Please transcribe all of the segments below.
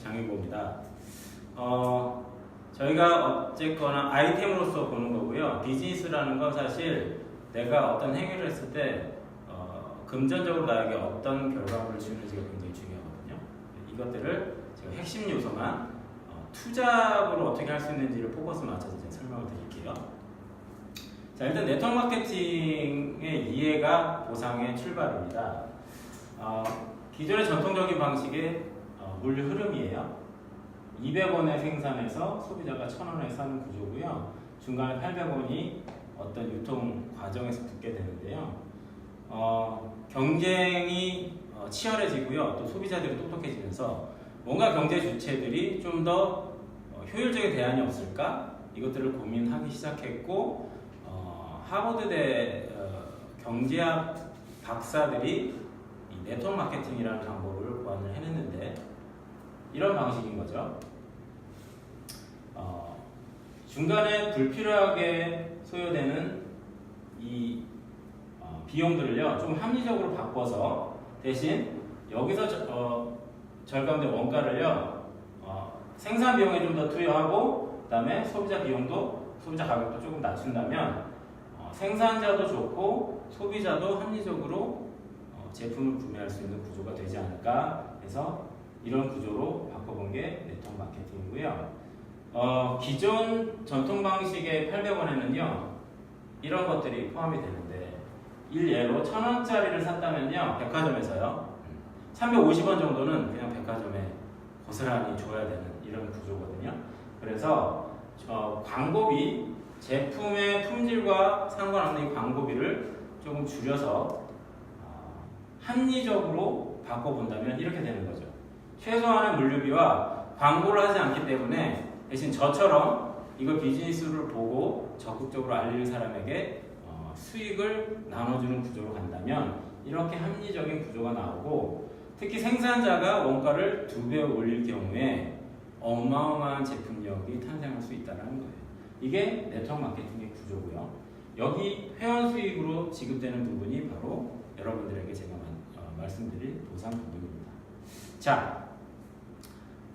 장윤보입니다. 저희가 어쨌거나 아이템으로서 보는 거고요. 비즈니스라는 건 사실 내가 어떤 행위를 했을 때 금전적으로 나에게 어떤 결과물을 주는지가 굉장히 중요하거든요. 이것들을 제가 핵심 요소만 투잡으로 어떻게 할 수 있는지를 포커스 맞춰서 제가 설명을 드릴게요. 자, 일단 네트워크 마케팅의 이해가 보상의 출발입니다. 기존의 전통적인 방식의 물류 흐름이에요. 200원에 생산해서 소비자가 1000원에 사는 구조고요. 중간에 800원이 어떤 유통 과정에서 붙게 되는데요. 경쟁이 치열해지고요. 또 소비자들이 똑똑해지면서 뭔가 경제 주체들이 좀 더 효율적인 대안이 없을까? 이것들을 고민하기 시작했고 하버드대 경제학 박사들이 이 네트워크 마케팅이라는 방법을 고안을 해냈는데 이런 방식인 거죠. 중간에 불필요하게 소요되는 이 비용들을요 좀 합리적으로 바꿔서 대신 여기서 절감된 원가를요 생산 비용에 좀 더 투여하고 그다음에 소비자 가격도 조금 낮춘다면 생산자도 좋고 소비자도 합리적으로 제품을 구매할 수 있는 구조가 되지 않을까 해서 이런 구조로 바꿔본 게 네트워크 마케팅이고요. 기존 전통 방식의 800원에는요 이런 것들이 포함이 되는데 일예로 1000원짜리를 샀다면요 백화점에서요 350원 정도는 그냥 백화점에 고스란히 줘야 되는 이런 구조거든요. 그래서 광고비, 제품의 품질과 상관없는 이 광고비를 조금 줄여서 합리적으로 바꿔본다면 이렇게 되는 거죠. 최소한의 물류비와 광고를 하지 않기 때문에 대신 저처럼 이걸 비즈니스를 보고 적극적으로 알리는 사람에게 수익을 나눠주는 구조로 간다면 이렇게 합리적인 구조가 나오고 특히 생산자가 원가를 2배 올릴 경우에 어마어마한 제품력이 탄생할 수 있다는 거예요. 이게 네트워크 마케팅의 구조고요. 여기 회원 수익으로 지급되는 부분이 바로 여러분들에게 제가 말씀드릴 보상 부분입니다. 자,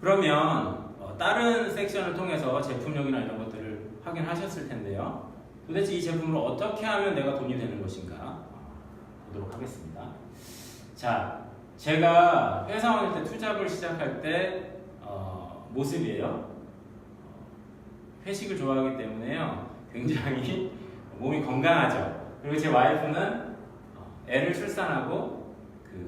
그러면 다른 섹션을 통해서 제품력이나 이런 것들을 확인하셨을 텐데요. 도대체 이 제품을 어떻게 하면 내가 돈이 되는 것인가 보도록 하겠습니다. 자, 제가 회사원일 때 투잡을 시작할 때 모습이에요. 회식을 좋아하기 때문에요. 굉장히 몸이 건강하죠. 그리고 제 와이프는 애를 출산하고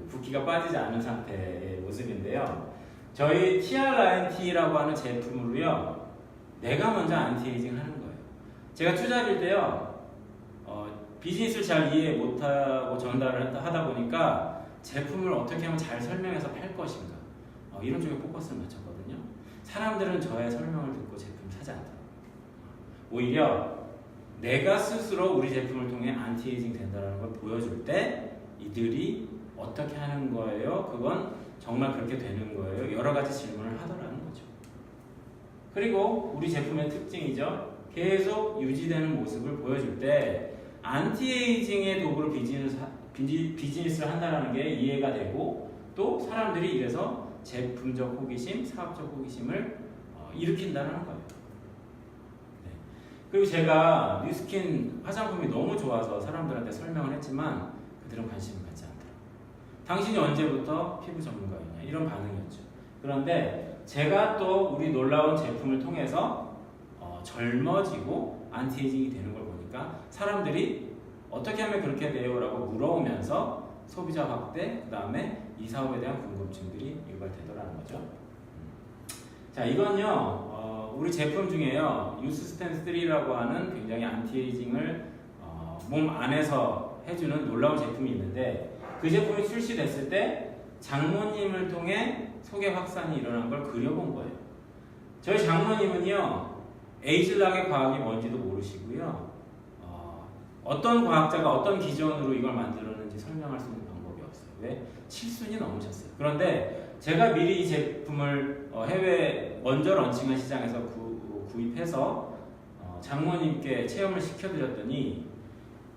붓기가 빠지지 않은 상태의 모습인데요. 저희 TRINT라고 하는 제품으로요. 내가 먼저 안티에이징 하는 거예요. 제가 투잡일 때요. 비즈니스를 잘 이해 못하고 전달을 하다 보니까 제품을 어떻게 하면 잘 설명해서 팔 것인가 이런 쪽에 포커스를 맞췄거든요. 사람들은 저의 설명을 듣고 제품 사지 않더라고요. 오히려 내가 스스로 우리 제품을 통해 안티에이징 된다는 걸 보여줄 때 이들이 어떻게 하는 거예요? 그건 정말 그렇게 되는 거예요? 여러 가지 질문을 하더라는 거죠. 그리고 우리 제품의 특징이죠. 계속 유지되는 모습을 보여줄 때 안티에이징의 도구로 비즈니스를 한다는 게 이해가 되고 또 사람들이 이래서 제품적 호기심, 사업적 호기심을 일으킨다는 거예요. 네. 그리고 제가 뉴스킨 화장품이 너무 좋아서 사람들한테 설명을 했지만 그들은 관심을 갖지 않더라고요. 당신이 언제부터 피부 전문가였냐 이런 반응이었죠. 그런데 제가 또 우리 놀라운 제품을 통해서 젊어지고 안티에이징이 되는 걸 보니까 사람들이 어떻게 하면 그렇게 돼요? 라고 물어오면서 소비자 확대, 그 다음에 이 사업에 대한 궁금증들이 유발되더라는 거죠. 자, 이건요, 우리 제품 중에요, 유스스텐 3라고 하는 굉장히 안티에이징을 몸 안에서 해주는 놀라운 제품이 있는데 그 제품이 출시됐을 때 장모님을 통해 소개 확산이 일어난 걸 그려본 거예요. 저희 장모님은요, 에이즐락의 과학이 뭔지도 모르시고요. 어떤 과학자가 어떤 기준으로 이걸 만들었는지 설명할 수 있는 방법이 없어요. 왜? 칠순이 넘으셨어요. 그런데 제가 미리 이 제품을 해외 먼저 런칭한 시장에서 구입해서 장모님께 체험을 시켜드렸더니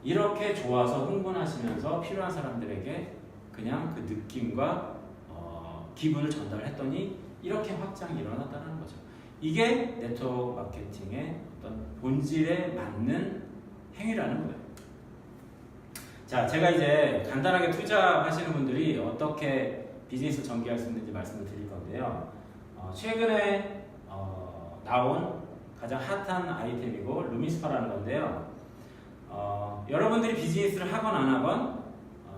이렇게 좋아서 흥분하시면서 필요한 사람들에게 그냥 그 느낌과 기분을 전달했더니 이렇게 확장이 일어났다는 거죠. 이게 네트워크 마케팅의 어떤 본질에 맞는 행위라는 거예요. 자, 제가 이제 간단하게 투자하시는 분들이 어떻게 비즈니스 전개할 수 있는지 말씀을 드릴 건데요. 최근에 나온 가장 핫한 아이템이고 루미스파라는 건데요. 여러분들이 비즈니스를 하건 안 하건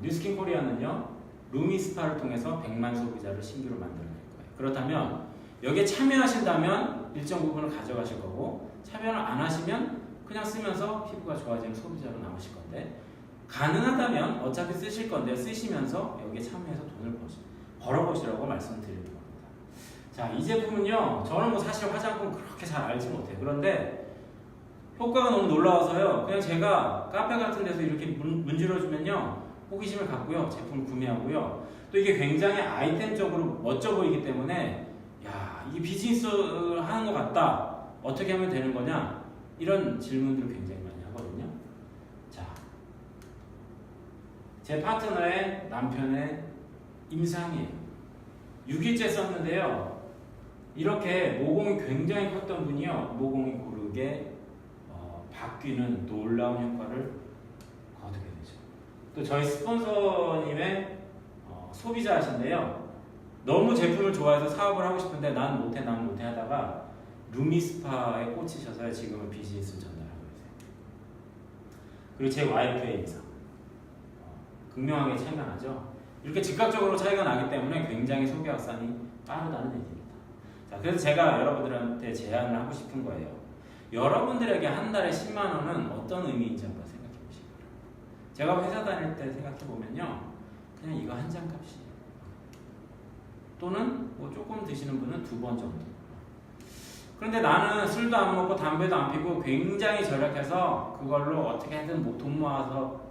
뉴스킨 코리아는요 루미스파를 통해서 100만 소비자를 신규로 만들어낼 거예요. 그렇다면 여기에 참여하신다면 일정 부분을 가져가실 거고 참여를 안 하시면 그냥 쓰면서 피부가 좋아지는 소비자로 남으실 건데 가능하다면 어차피 쓰실 건데 쓰시면서 여기에 참여해서 돈을 벌어보시라고 말씀드리는 겁니다. 자, 이 제품은요 저는 뭐 사실 화장품 그렇게 잘 알지 못해요. 그런데 효과가 너무 놀라워서요 그냥 제가 카페 같은 데서 이렇게 문질러주면요 호기심을 갖고요 제품을 구매하고요 또 이게 굉장히 아이템적으로 멋져 보이기 때문에 야 이게 비즈니스 하는 것 같다 어떻게 하면 되는 거냐 이런 질문들을 굉장히 많이 하거든요. 자, 제 파트너의 남편의 임상이에요. 6일째 썼는데요 이렇게 모공이 굉장히 컸던 분이요 모공이 고르게 바뀌는 놀라운 효과를 거두게 되죠. 또 저희 스폰서님의 소비자이신데요. 너무 제품을 좋아해서 사업을 하고 싶은데 난 못해 하다가 루미스파에 꽂히셔서 지금은 비즈니스를 전달하고 계세요. 그리고 제 와이프의 임상 극명하게 차이가 나죠. 이렇게 즉각적으로 차이가 나기 때문에 굉장히 소비 확산이 빠르다는 얘기입니다. 자, 그래서 제가 여러분들한테 제안을 하고 싶은 거예요. 여러분들에게 한 달에 10만 원은 어떤 의미인지 한번 생각해 보시기 바랍니다. 제가 회사 다닐 때 생각해 보면요, 그냥 이거 한 장 값이에요. 또는 뭐 조금 드시는 분은 2번 정도. 그런데 나는 술도 안 먹고 담배도 안 피고 굉장히 절약해서 그걸로 어떻게든 돈 모아서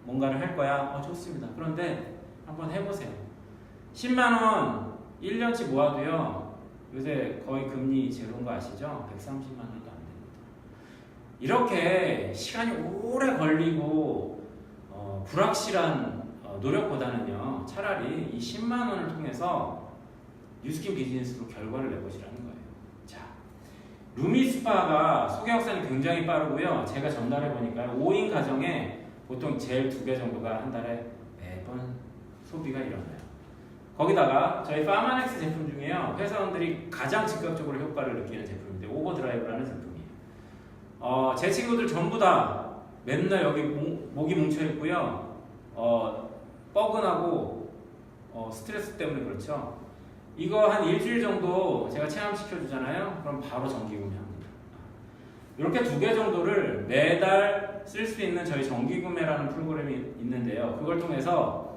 뭔가를 할 거야. 좋습니다. 그런데 한번 해보세요. 10만 원 1년치 모아도요, 요새 거의 금리 제로인 거 아시죠? 130만 원도 안 됩니다. 이렇게 시간이 오래 걸리고 불확실한 노력보다는요, 차라리 이 10만 원을 통해서 뉴스킨 비즈니스로 결과를 내보시라는 거예요. 자, 루미스파가 소개 확산이 굉장히 빠르고요. 제가 전달해 보니까 5인 가정에 보통 젤 2개 정도가 한 달에 매번 소비가 일어나요. 거기다가 저희 파마넥스 제품 중에요, 회사원들이 가장 즉각적으로 효과를 느끼는 제품인데 오버드라이브라는 제품이에요. 제 친구들 전부 다 맨날 여기 목이 뭉쳐 있고요, 뻐근하고 스트레스 때문에 그렇죠. 이거 한 일주일 정도 제가 체험시켜 주잖아요. 그럼 바로 정기구매합니다. 이렇게 2개 정도를 매달 쓸 수 있는 저희 정기구매라는 프로그램이 있는데요. 그걸 통해서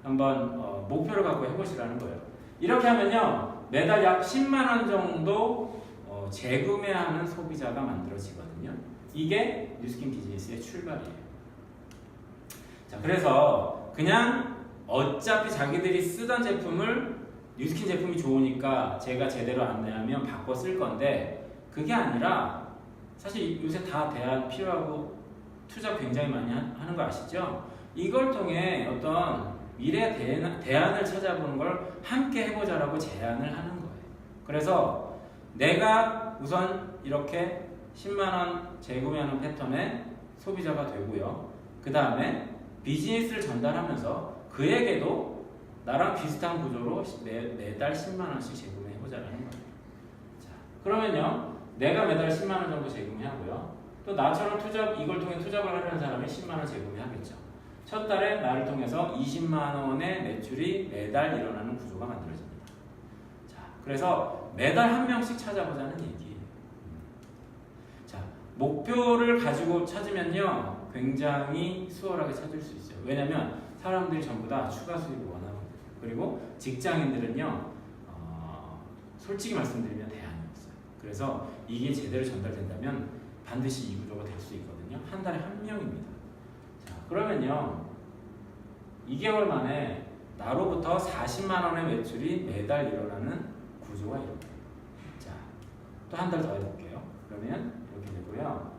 한번 목표를 갖고 해보시라는 거예요. 이렇게 하면요, 매달 약 10만 원 정도 재구매하는 소비자가 만들어지거든요. 이게 뉴스킨 비즈니스의 출발이에요. 자, 그래서 그냥 어차피 자기들이 쓰던 제품을 뉴스킨 제품이 좋으니까 제가 제대로 안내하면 바꿔 쓸 건데, 그게 아니라 사실 요새 다 대안 필요하고 투자 굉장히 많이 하는 거 아시죠? 이걸 통해 어떤 미래 대안을 찾아보는 걸 함께 해보자라고 제안을 하는 거예요. 그래서 내가 우선 이렇게 10만원 재구매하는 패턴의 소비자가 되고요. 그 다음에 비즈니스를 전달하면서 그에게도 나랑 비슷한 구조로 매달 10만원씩 재구매해보자라는 거예요. 자, 그러면요, 내가 매달 10만원 정도 재구매하고요. 또 나처럼 이걸 통해 투잡을 하려는 사람이 10만원 재구매하겠죠. 첫 달에 나를 통해서 20만 원의 매출이 매달 일어나는 구조가 만들어집니다. 자, 그래서 매달 한 명씩 찾아보자는 얘기예요. 자, 목표를 가지고 찾으면요, 굉장히 수월하게 찾을 수 있어요. 왜냐면 사람들이 전부 다 추가 수입을 원하거든요. 그리고 직장인들은요, 솔직히 말씀드리면 대안이 없어요. 그래서 이게 제대로 전달된다면 반드시 이 구조가 될 수 있거든요. 한 달에 한 명입니다. 그러면요, 2개월 만에 나로부터 40만 원의 매출이 매달 일어나는 구조가 이렇게. 자, 또 한 달 더 해볼게요. 그러면 이렇게 되고요.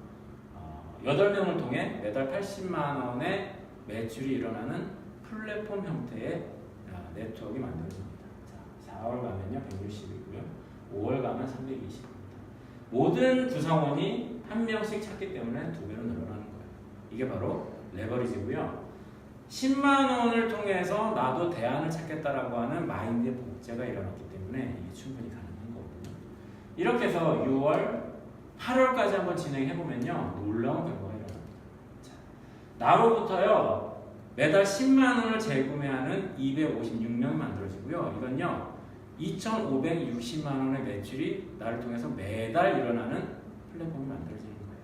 8명을 통해 매달 80만 원의 매출이 일어나는 플랫폼 형태의 네트워크가 만들어집니다. 자, 4월 가면요 160이고요. 5월 가면 320입니다. 모든 구성원이 한 명씩 찾기 때문에 2배로 늘어나는 거예요. 이게 바로 레버리지고요. 10만 원을 통해서 나도 대안을 찾겠다라고 하는 마인드의 복제가 일어났기 때문에 이게 충분히 가능한 거거든요. 이렇게 해서 6월, 8월까지 한번 진행해보면요. 놀라운 결과가 일어납니다. 자, 나로부터요. 매달 10만 원을 재구매하는 256명이 만들어지고요. 이건요. 2,560만 원의 매출이 나를 통해서 매달 일어나는 플랫폼이 만들어지는 거예요.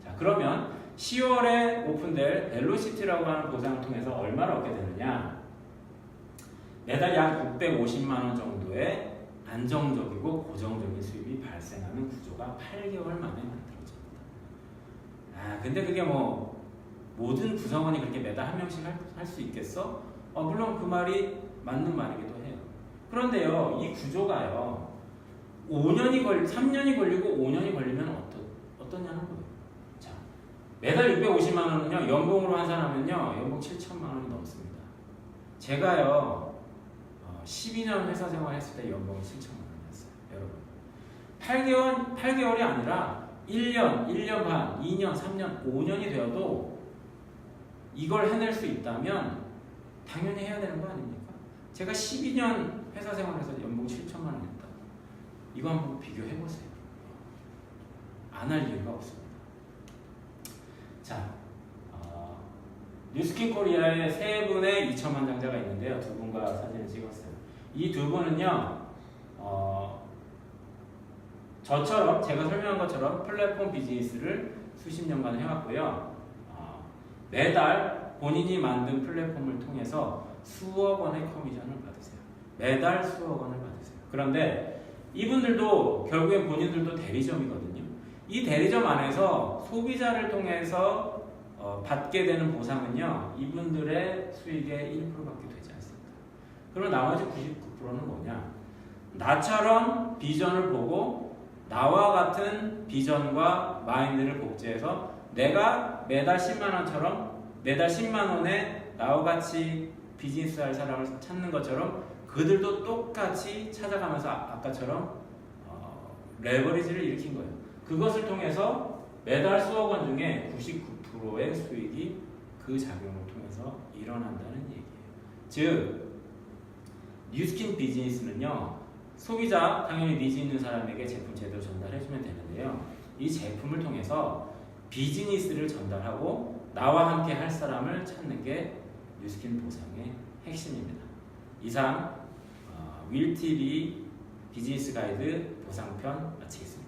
자, 그러면 10월에 오픈될 벨로시티라고 하는 보상을 통해서 얼마를 얻게 되느냐? 매달 약 650만 원 정도의 안정적이고 고정적인 수입이 발생하는 구조가 8개월 만에 만들어집니다. 근데 그게 뭐 모든 구성원이 그렇게 매달 한 명씩 할 수 있겠어? 물론 그 말이 맞는 말이기도 해요. 그런데요, 이 구조가요, 3년이 걸리고 5년이 걸리면 어떠냐는 거예요. 자, 매달 650만 원은요, 연봉으로 환산하면요, 연봉 7천만 원이 넘습니다. 제가요, 12년 회사 생활 했을 때 연봉이 7천만 원이었어요. 여러분. 8개월이 아니라 1년, 1년 반, 2년, 3년, 5년이 되어도 이걸 해낼 수 있다면 당연히 해야 되는 거 아닙니까? 제가 12년 회사 생활에서 연봉 7천만 원 냈다. 이거 한번 비교해보세요. 안 할 이유가 없습니다. 자, 뉴스킨 코리아에 3분의 2천만 장자가 있는데요. 2분과 사진을 찍었어요. 이 2분은요, 저처럼, 제가 설명한 것처럼 플랫폼 비즈니스를 수십 년간 해왔고요. 매달 본인이 만든 플랫폼을 통해서 수억 원의 커미션을 받으세요. 매달 수억 원을 받으세요. 그런데 이분들도 결국엔 본인들도 대리점이거든요. 이 대리점 안에서 소비자를 통해서 받게 되는 보상은요, 이분들의 수익의 1%밖에 되지 않습니다. 그리고 나머지 99%는 뭐냐? 나처럼 비전을 보고 나와 같은 비전과 마인드를 복제해서 내가 매달 10만 원처럼 매달 10만 원에 나와 같이 비즈니스 할 사람을 찾는 것처럼 그들도 똑같이 찾아가면서 아까처럼 레버리지를 일으킨 거예요. 그것을 통해서 매달 수억 원 중에 99%의 수익이 그 작용을 통해서 일어난다는 얘기예요. 즉, 뉴스킨 비즈니스는요, 소비자, 당연히 니즈 있는 사람에게 제품 제대로 전달해주면 되는데요. 이 제품을 통해서 비즈니스를 전달하고 나와 함께 할 사람을 찾는 게 뉴스킨 보상의 핵심입니다. 이상 윌TV 비즈니스 가이드 보상편 마치겠습니다.